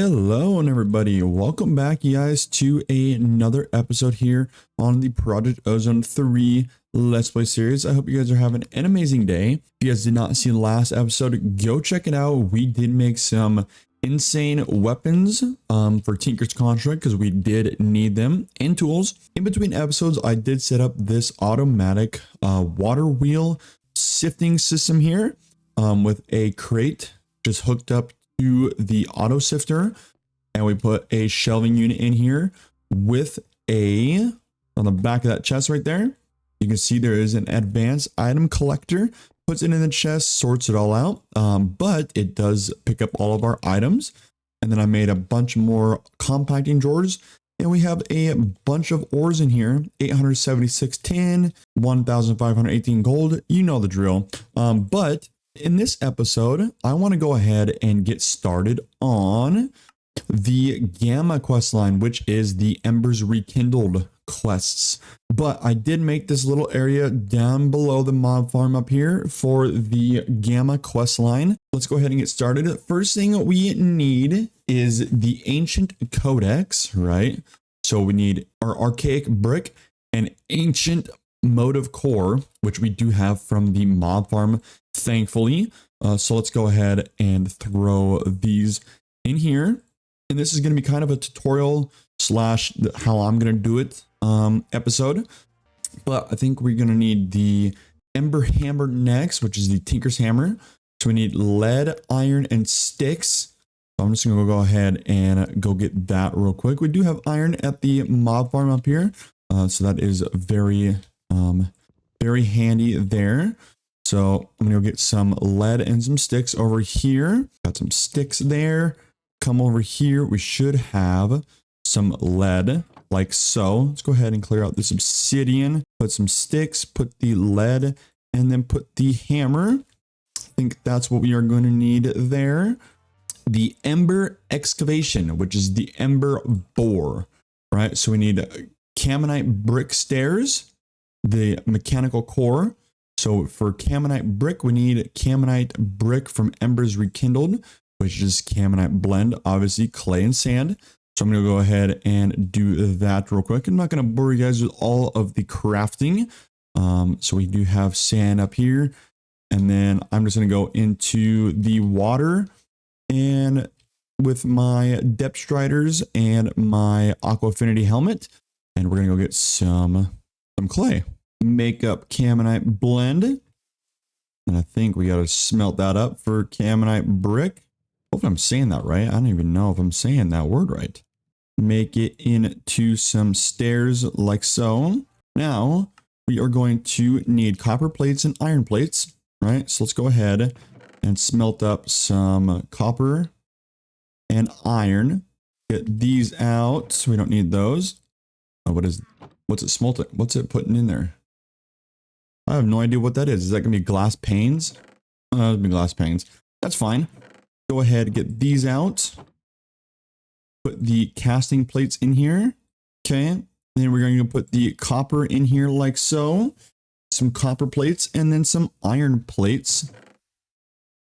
Hello and everybody, welcome back you guys to another episode here on the Project Ozone 3 Let's Play series. I hope you guys are having an amazing day. If you guys did not see the last episode, go check it out. We did make some insane weapons for Tinker's Construct because we did need them, and tools. In between episodes, I did set up this automatic water wheel sifting system here with a crate just hooked up to the auto sifter, and we put a shelving unit in here with on the back of that chest right there. You can see there is an advanced item collector, puts it in the chest, sorts it all out, but it does pick up all of our items. And then I made a bunch more compacting drawers, and we have a bunch of ores in here: 876 tin, 1518 gold. You know the drill. But in this episode, I want to go ahead and get started on the Gamma quest line, which is the Embers Rekindled quests. But I did make this little area down below the mob farm up here for the Gamma quest line. Let's go ahead and get started. First thing we need is the Ancient Codex, right? So we need our Archaic Brick and Ancient Motive Core, which we do have from the mob farm, thankfully. So let's go ahead and throw these in here. And this is going to be kind of a tutorial slash how I'm going to do it episode. But I think we're going to need the Ember Hammer next, which is the Tinker's Hammer. So we need lead, iron, and sticks. So I'm just going to go ahead and go get that real quick. We do have iron at the mob farm up here. So that is very handy there. So I'm gonna go get some lead and some sticks over here. Got some sticks there. Come over here. We should have some lead like so. Let's go ahead and clear out this obsidian. Put some sticks, put the lead, and then put the hammer. I think that's what we are going to need there. The ember excavation, which is the ember bore, right? So we need Caminite brick stairs, the mechanical core. So for Caminite brick, we need Caminite brick from Embers Rekindled, which is Caminite blend, obviously clay and sand. So I'm going to go ahead and do that real quick. I'm not going to bore you guys with all of the crafting. So we do have sand up here, and then I'm just going to go into the water, and with my depth striders and my aqua affinity helmet, and we're going to go get some clay. Make up Caminite blend, and I think we got to smelt that up for Caminite brick. Hopefully I'm saying that right. I don't even know if I'm saying that word right. Make it into some stairs like so. Now we are going to need copper plates and iron plates, right? So let's go ahead and smelt up some copper and iron. Get these out, so we don't need those. Oh, what's it smelting? What's it putting in there? I have no idea what that is. Is that going to be glass panes? Oh, that would be glass panes. That's fine. Go ahead, get these out. Put the casting plates in here. Okay. Then we're going to put the copper in here like so. Some copper plates and then some iron plates.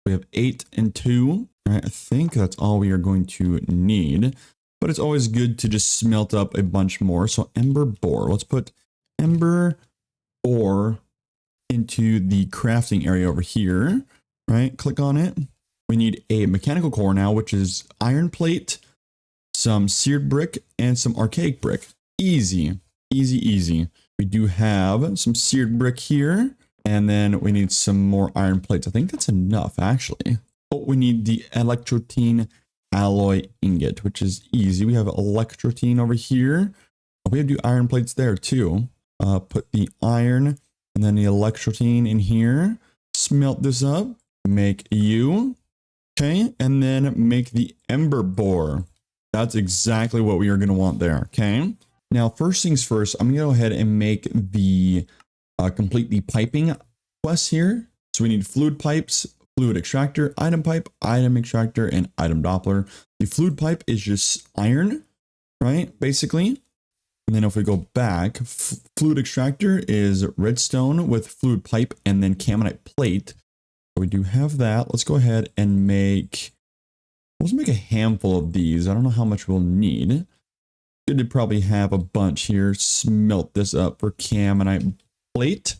We have 8 and 2. All right, I think that's all we are going to need. But it's always good to just smelt up a bunch more. So ember bore. Let's put ember ore into the crafting area over here, right? Click on it. We need a mechanical core now, which is iron plate, some seared brick, and some archaic brick. Easy, easy, easy. We do have some seared brick here, and then we need some more iron plates. I think that's enough, actually. Oh, we need the electrotine alloy ingot, which is easy. We have electrotine over here. We have to do iron plates there too. Put the iron and then the electrotine in here. Smelt this up. Make you. Okay. And then make the ember bore. That's exactly what we are going to want there. Okay. Now, first things first, I'm going to go ahead and make the complete the piping quest here. So we need fluid pipes, fluid extractor, item pipe, item extractor, and item doppler. The fluid pipe is just iron, right? Basically. And then if we go back, fluid extractor is redstone with fluid pipe and then Caminite plate. So we do have that. Let's go ahead and make Let's make a handful of these. I don't know how much we'll need. Good to probably have a bunch here. Smelt this up for camonite plate.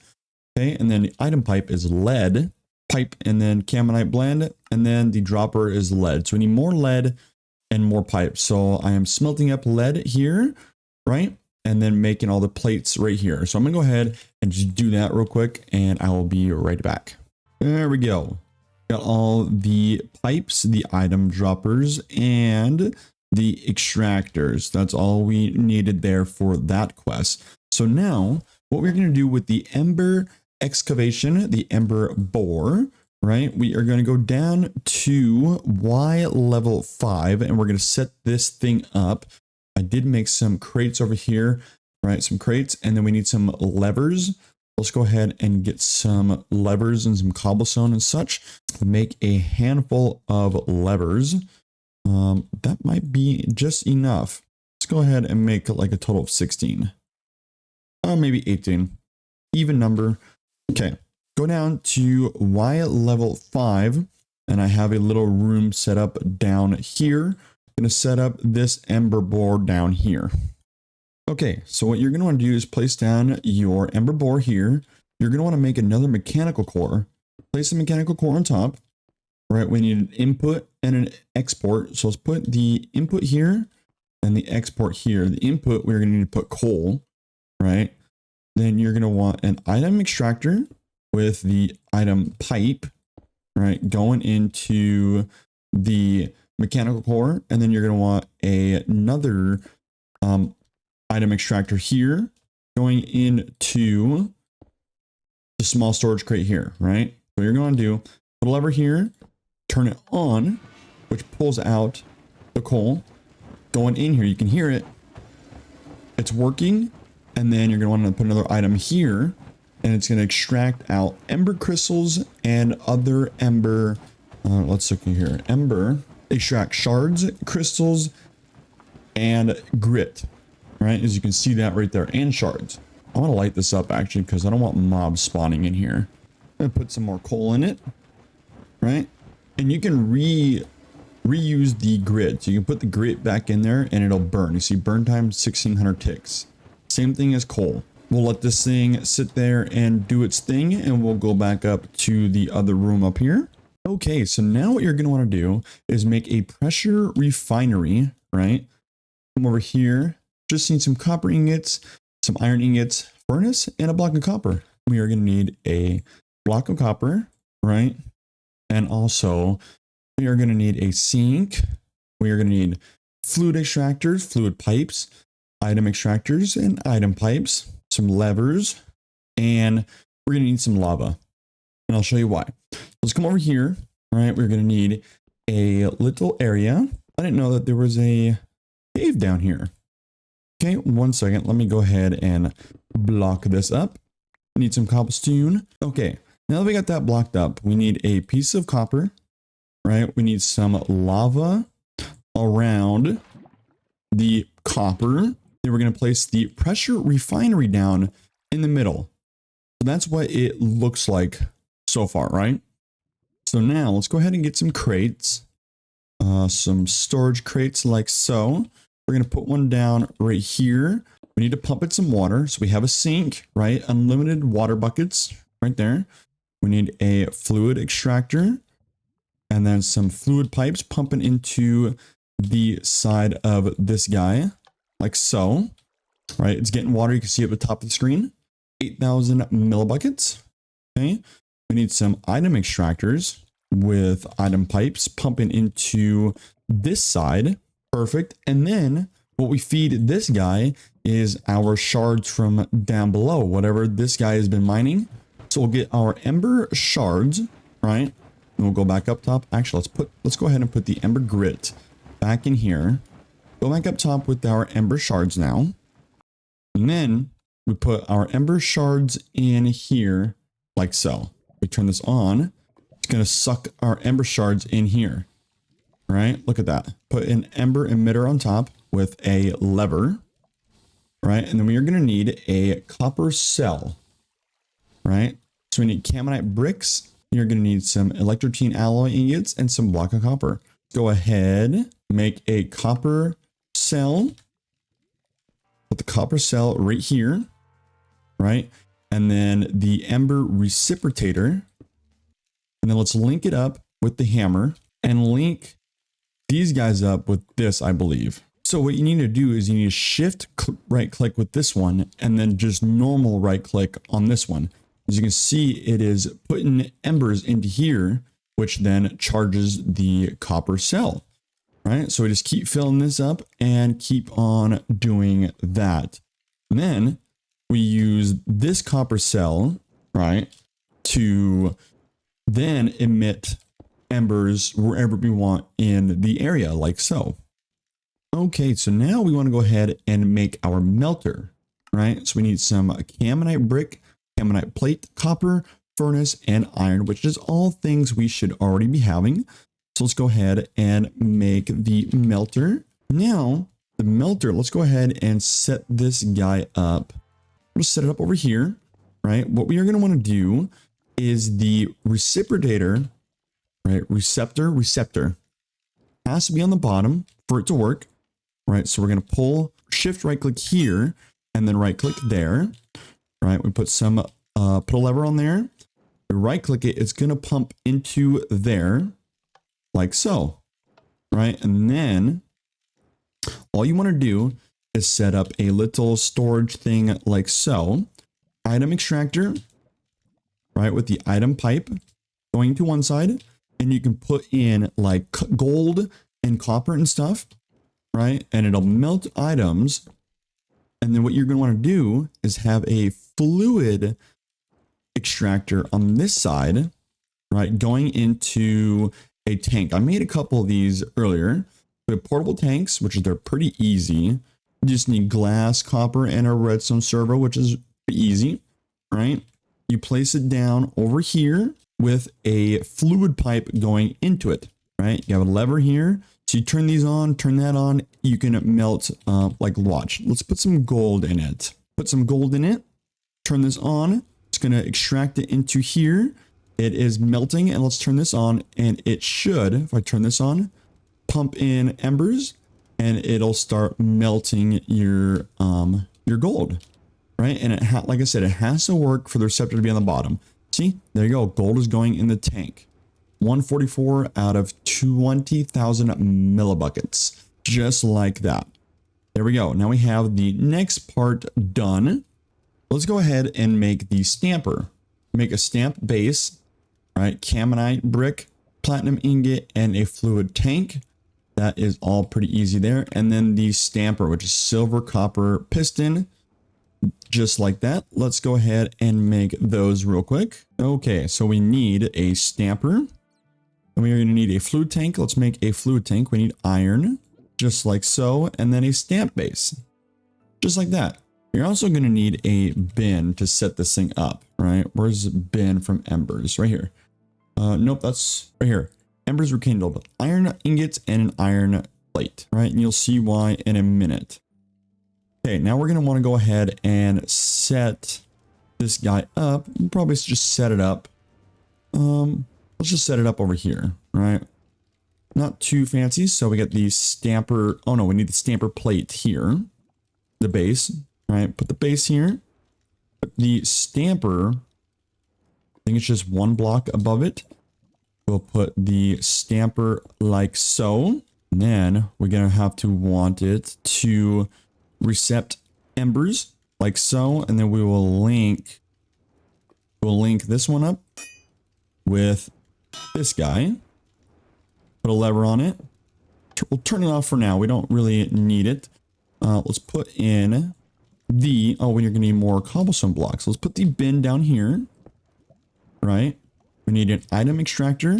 Okay, and then the item pipe is lead pipe, and then camonite blend, and then the dropper is lead. So we need more lead and more pipe. So I am smelting up lead here, right? And then making all the plates right here. So I'm gonna go ahead and just do that real quick, and I will be right back. There we go. Got all the pipes, the item droppers, and the extractors. That's all we needed there for that quest. So now what we're going to do with the ember excavation, the ember bore, right? We are going to go down to Y level 5, and we're going to set this thing up. I did make some crates over here, right? Some crates, and then we need some levers. Let's go ahead and get some levers and some cobblestone and such. Make a handful of levers. That might be just enough. Let's go ahead and make like a total of 16. Maybe 18. Even number. Okay. Go down to Y level 5. And I have a little room set up down here. I'm going to set up this ember board down here. Okay, so what you're going to want to do is place down your ember bore here. You're going to want to make another mechanical core. Place the mechanical core on top. Right, we need an input and an export. So let's put the input here and the export here. The input, we're going to need to put coal, right? Then you're going to want an item extractor with the item pipe, right? Going into the mechanical core. And then you're going to want another item extractor here going into the small storage crate here, right? So you're going to do, put a lever here, turn it on, which pulls out the coal. Going in here, you can hear it. It's working. And then you're going to want to put another item here, and it's going to extract out ember crystals and other ember. Let's look here. Ember, extract shards, crystals, and grit. Right? As you can see that right there, and shards. I want to light this up actually because I don't want mobs spawning in here. I'm going to put some more coal in it. Right? And you can reuse the grit. So you can put the grit back in there and it'll burn. You see burn time 1600 ticks. Same thing as coal. We'll let this thing sit there and do its thing, and we'll go back up to the other room up here. Okay, so now what you're going to want to do is make a pressure refinery, right? Come over here. Just need some copper ingots, some iron ingots, furnace, and a block of copper. We are going to need a block of copper, right? And also, we are going to need a sink. We are going to need fluid extractors, fluid pipes, item extractors, and item pipes, some levers, and we're going to need some lava. And I'll show you why. Let's come over here. All right, we're going to need a little area. I didn't know that there was a cave down here. Okay, one second. Let me go ahead and block this up. Need some cobblestone. Okay, now that we got that blocked up, we need a piece of copper, right? We need some lava around the copper. Then we're going to place the pressure refinery down in the middle. So that's what it looks like so far, right? So now let's go ahead and get some crates, some storage crates like so. We're going to put one down right here. We need to pump it some water. So we have a sink, right? Unlimited water buckets right there. We need a fluid extractor and then some fluid pipes pumping into the side of this guy like so, right? It's getting water. You can see at the top of the screen, 8,000 millibuckets. Okay. We need some item extractors with item pipes pumping into this side. Perfect. And then what we feed this guy is our shards from down below, whatever this guy has been mining. So we'll get our ember shards, right? And we'll go back up top. Actually, let's go ahead and put the ember grit back in here. Go back up top with our ember shards now. And then we put our ember shards in here like so. We turn this on. It's going to suck our ember shards in here. Right? Look at that. Put an ember emitter on top with a lever. Right? And then we are going to need a copper cell. Right? So we need camonite bricks. You're going to need some electrotine alloy ingots and some block of copper. go ahead, make a copper cell. Put the copper cell right here, right? And then the ember reciprocator. And then let's link it up with the hammer and link these guys up with this, I believe. So what you need to do is you need to shift right click with this one and then just normal right click on this one. As you can see, it is putting embers into here, which then charges the copper cell, right? So we just keep filling this up and keep on doing that. And then we use this copper cell, right, to then emit embers wherever we want in the area, like so. Okay, so now we want to go ahead and make our melter, right? So we need some Caminite brick, Caminite plate, copper, furnace, and iron, which is all things we should already be having. So let's go ahead and make the melter. Now, the melter, let's go ahead and set this guy up. We'll set it up over here, right? What we are going to want to do is the reciprocator, right? Receptor has to be on the bottom for it to work, right? So we're going to pull, shift right click here, and then right click there, right? We put some, put a lever on there. We right click it, it's going to pump into there, like so, right? And then all you want to do is set up a little storage thing like so. Item extractor, right? With the item pipe going to one side, and you can put in like gold and copper and stuff, right? And it'll melt items. And then what you're going to want to do is have a fluid extractor on this side, right? Going into a tank. I made a couple of these earlier. We have portable tanks, which they're pretty easy. You just need glass, copper, and a redstone servo, which is easy, right? You place it down over here with a fluid pipe going into it, right? You have a lever here. So you turn these on, turn that on. You can melt, like watch. Let's put some gold in it. Put some gold in it. Turn this on. It's going to extract it into here. It is melting, and let's turn this on, and it should, if I turn this on, pump in embers, and it'll start melting your gold, right? And it like I said, it has to work for the receptor to be on the bottom. See, there you go. Gold is going in the tank. 144 out of 20,000 millibuckets, just like that. There we go. Now we have the next part done. Let's go ahead and make the stamper. Make a stamp base, right? Caminite brick, platinum ingot, and a fluid tank. That is all pretty easy there. And then the stamper, which is silver, copper, piston, just like that. Let's go ahead and make those real quick. Okay, so we need a stamper. And we are going to need a fluid tank. Let's make a fluid tank. We need iron, just like so. And then a stamp base, just like that. You're also going to need a bin to set this thing up, right? Where's bin from embers? Right here. Nope, that's right here. Embers rekindled. Iron ingots and an iron plate, right? And you'll see why in a minute. Okay, now we're going to want to go ahead and set this guy up. We'll probably just set it up. Let's just set it up over here, right? Not too fancy. So we got the stamper. Oh no, we need the stamper plate here. The base, right? Put the base here. Put the stamper, I think it's just one block above it. We'll put the stamper like so. And then we're going to have to want it to recept embers like so. And then we'll link this one up with this guy. Put a lever on it. We'll turn it off for now. We don't really need it. Let's put in the, oh, when you're going to need more cobblestone blocks. Let's put the bin down here, right? We need an item extractor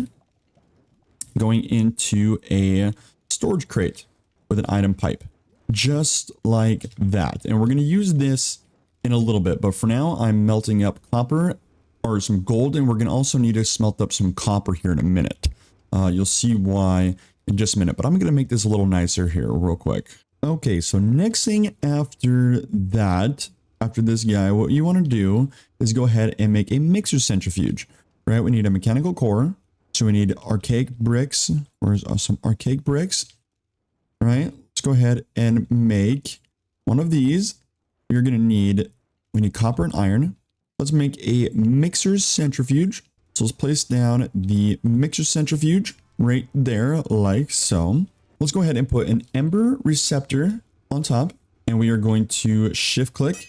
going into a storage crate with an item pipe, just like that. And we're going to use this in a little bit, but for now I'm melting up copper or some gold, and we're going to also need to smelt up some copper here in a minute. You'll see why in just a minute, but I'm going to make this a little nicer here real quick. Okay, so next thing after that, after this guy, what you want to do is go ahead and make a mixer centrifuge, right? We need a mechanical core, So we need archaic bricks. Where's some archaic bricks? All right, let's go ahead and make one of these. We need copper and iron. Let's make a mixer's centrifuge. So let's place down the mixer centrifuge right there, like so. Let's go ahead and put an ember receptor on top, and we are going to shift click,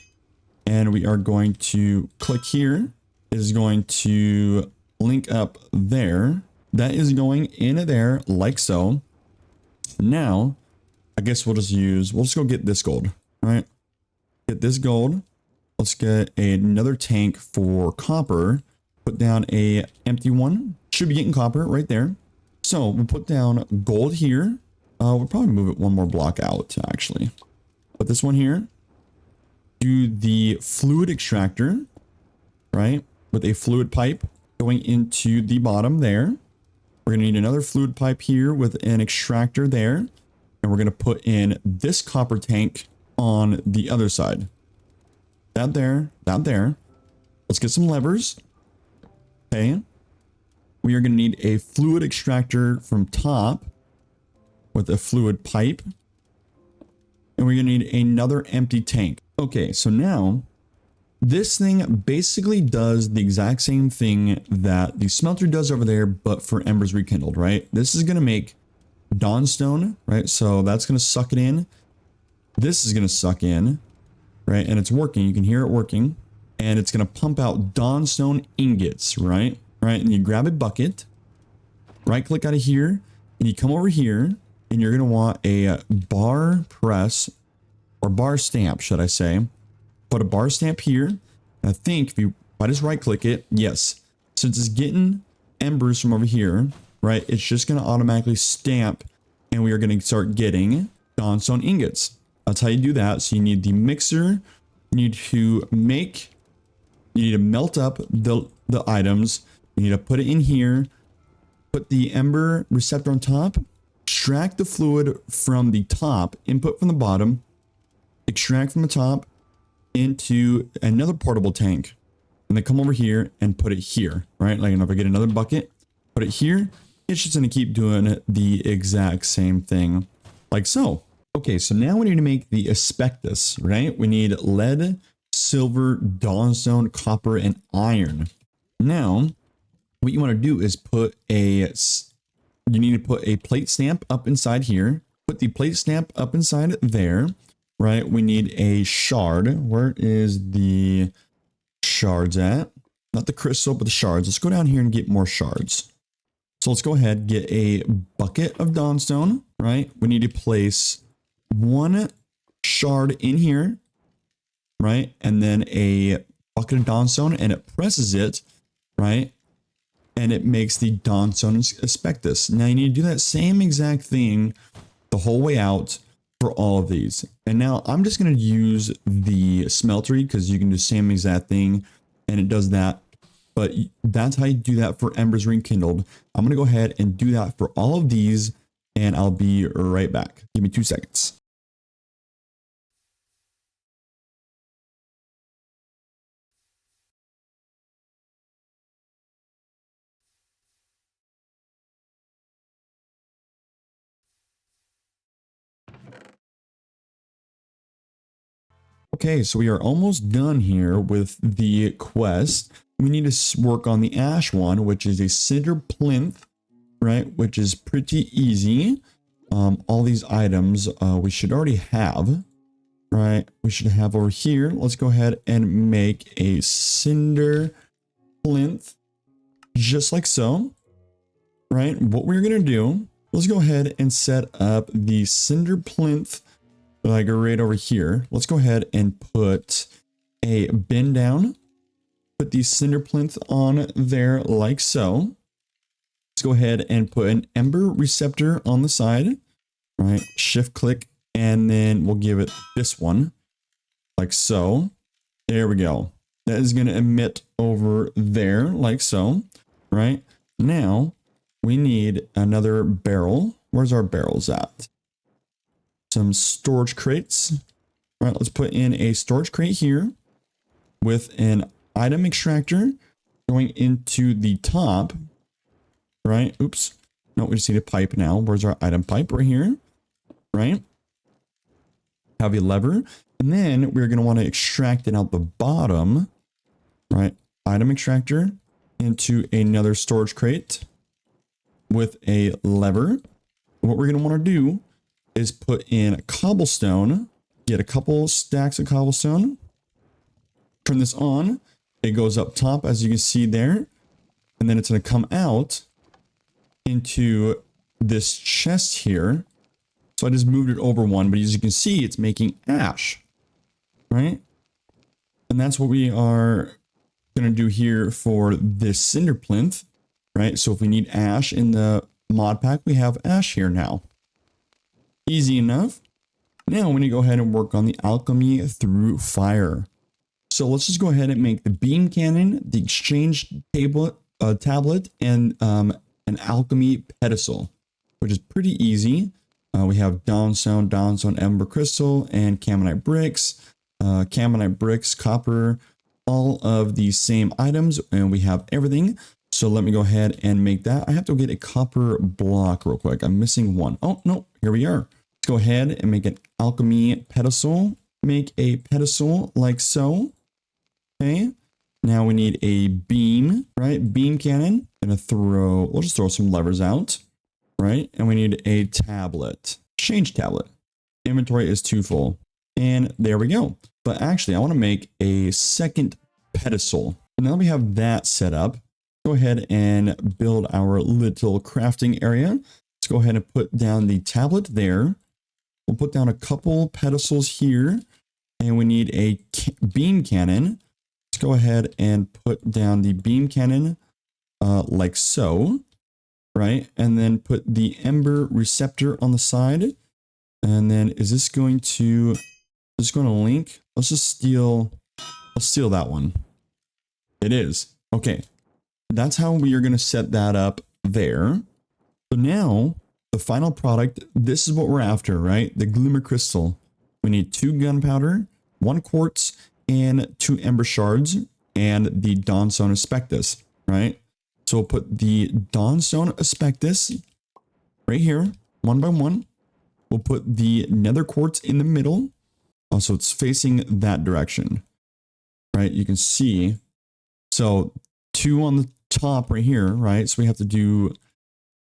and we are going to click here. It is going to link up there. That is going in there, like so. Now, I guess we'll just go get this gold, right? Get this gold. Let's get another tank for copper. Put down a empty one. Should be getting copper right there. So we'll put down gold here. We'll probably move it one more block out, actually. Put this one here. Do the fluid extractor, right? With a fluid pipe going into the bottom there. We're going to need another fluid pipe here with an extractor there. And we're going to put in this copper tank on the other side. That there, that there. Let's get some levers. Okay. We are going to need a fluid extractor from top with a fluid pipe. And we're going to need another empty tank. Okay, so now this thing basically does the exact same thing that the smelter does over there, but for embers rekindled, right? This is going to make dawnstone, right? So that's going to suck it in. This is going to suck in, right? And it's working. You can hear it working. And it's going to pump out dawnstone ingots, right? Right? And you grab a bucket, right click out of here, and you come over here, and you're going to want a bar press, or bar stamp, should I say. Put a bar stamp here. And I think if I just right click it, yes. Since it's getting embers from over here, right? It's just going to automatically stamp, and we are going to start getting dawnstone ingots. That's how you do that. So you need the mixer. You need to melt up the items. You need to put it in here. Put the ember receptor on top. Extract the fluid from the top. Input from the bottom. Extract from the top into another portable tank. And then come over here and put it here, right? Like if I get another bucket, put it here. It's just going to keep doing the exact same thing, like so. Okay, so now we need to make the asbestos, right? We need lead, silver, dawnstone, copper, and iron. Now, what you want to do is you need to put a plate stamp up inside here. Put the plate stamp up inside there, right? We need a shard. Where is the shards at? Not the crystal, but the shards. Let's go down here and get more shards. So let's go ahead, get a bucket of dawnstone, right? We need to place one shard in here, right? And then a bucket of dawnstone, and it presses it, right? And it makes the dawnstone asbestos. Now you need to do that same exact thing the whole way out for all of these. And now I'm just going to use the smeltery because you can do the same exact thing and it does that. But that's how you do that for embers rekindled. I'm going to go ahead and do that for all of these, and I'll be right back. Give me 2 seconds. Okay, so we are almost done here with the quest. We need to work on the ash one, which is a cinder plinth, right? Which is pretty easy. All these items we should already have, right? We should have over here. Let's go ahead and make a cinder plinth, just like so, right? What we're going to do, let's go ahead and set up the cinder plinth like right over here. Let's go ahead and put a bin down. Put the cinder plinth on there like so. Let's go ahead and put an ember receptor on the side. All right, shift click, and then we'll give it this one like so. There we go. That is going to emit over there like so. Right now we need another barrel. Where's our barrels at? Some storage crates. All right, let's put in a storage crate here with an item extractor going into the top, right? Oops. No, we just need a pipe now. Where's our item pipe? Right here, right? Have a lever. And then we're going to want to extract it out the bottom, right? Item extractor into another storage crate with a lever. What we're going to want to do is put in cobblestone, get a couple stacks of cobblestone, turn this on. It goes up top, as you can see there. And then it's going to come out into this chest here. So I just moved it over one, but as you can see, it's making ash, right? And that's what we are going to do here for this cinder plinth, right? So if we need ash in the mod pack, we have ash here now. Easy enough. Now we need to go ahead and work on the alchemy through fire. So let's just go ahead and make the beam cannon, the exchange tablet, and an alchemy pedestal, which is pretty easy. We have downstone, ember crystal, and camonite bricks, copper, all of these same items, and we have everything. So let me go ahead and make that. I have to get a copper block real quick. I'm missing one. Oh, no, here we are. Let's go ahead and make an alchemy pedestal. Make a pedestal like so. Okay. Now we need a beam, right? Beam cannon. We'll just throw some levers out, right? And we need a tablet, change tablet. Inventory is too full. And there we go. But actually, I want to make a second pedestal. And now that we have that set up, go ahead and build our little crafting area. Let's go ahead and put down the tablet there. We'll put down a couple pedestals here. And we need a beam cannon. Let's go ahead and put down the beam cannon like so, right? And then put the ember receptor on the side. And then is this going to link? Let's steal that one. It is. Okay. That's how we are going to set that up there. So now the final product, this is what we're after, right? The glimmer crystal. We need 2 gunpowder, 1 quartz, and 2 ember shards, and the dawnstone aspectus, right? So we'll put the dawnstone aspectus right here, one by one. We'll put the nether quartz in the middle. So it's facing that direction, right? You can see. So 2 on the top right here, right? So we have it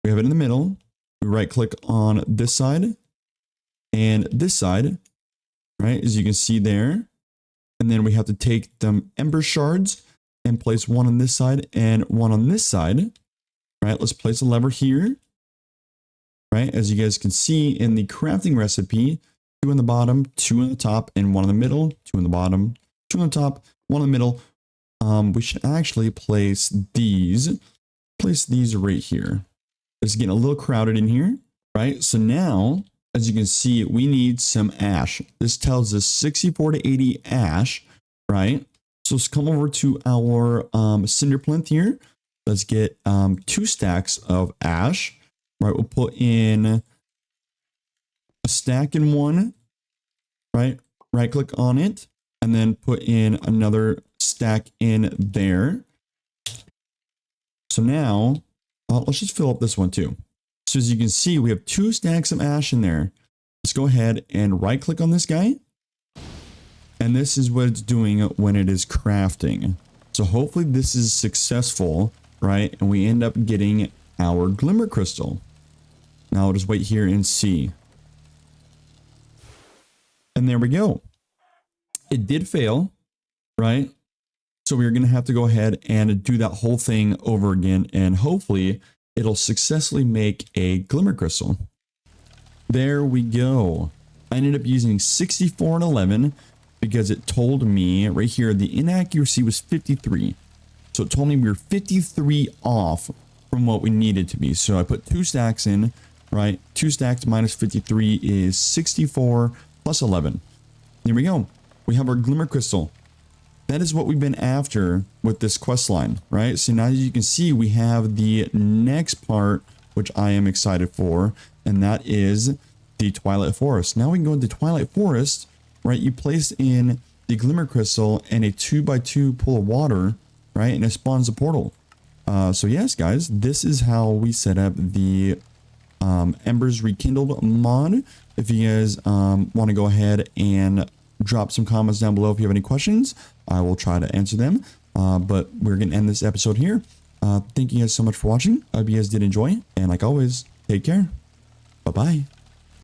in the middle. We right click on this side and this side, right? As you can see there. And then we have to take the ember shards and place 1 on this side and 1 on this side, right? Let's place a lever here, right? As you guys can see in the crafting recipe, 2 on the bottom, 2 on the top, and 1 in the middle, 2 on the bottom, 2 on the top, 1 in the middle. We should actually place these right here. It's getting a little crowded in here, right? So now, as you can see, we need some ash. This tells us 64 to 80 ash, right? So let's come over to our cinder plinth here. Let's get 2 stacks of ash, right? We'll put in a stack in one, right? Right click on it and then put in another stack in there. So now let's just fill up this one too. So as you can see, we have 2 stacks of ash in there. Let's go ahead and right click on this guy. And this is what it's doing when it is crafting. So hopefully this is successful, right? And we end up getting our glimmer crystal. Now I'll just wait here and see. And there we go. It did fail, right? So we're going to have to go ahead and do that whole thing over again. And hopefully it'll successfully make a glimmer crystal. There we go. I ended up using 64 and 11 because it told me right here the inaccuracy was 53. So it told me we were 53 off from what we needed to be. So I put 2 stacks in, right? 2 stacks minus 53 is 64 plus 11. There we go. We have our glimmer crystal. That is what we've been after with this quest line, right? So now as you can see, we have the next part, which I am excited for, and that is the Twilight Forest. Now we can go into Twilight Forest, right? You place in the glimmer crystal and a 2x2 pool of water, right? And it spawns a portal. So yes, guys, this is how we set up the Embers Rekindled mod. If you guys want to go ahead and drop some comments down below if you have any questions, I will try to answer them. But we're going to end this episode here. Thank you guys so much for watching. I hope you guys did enjoy. And like always, take care. Bye-bye.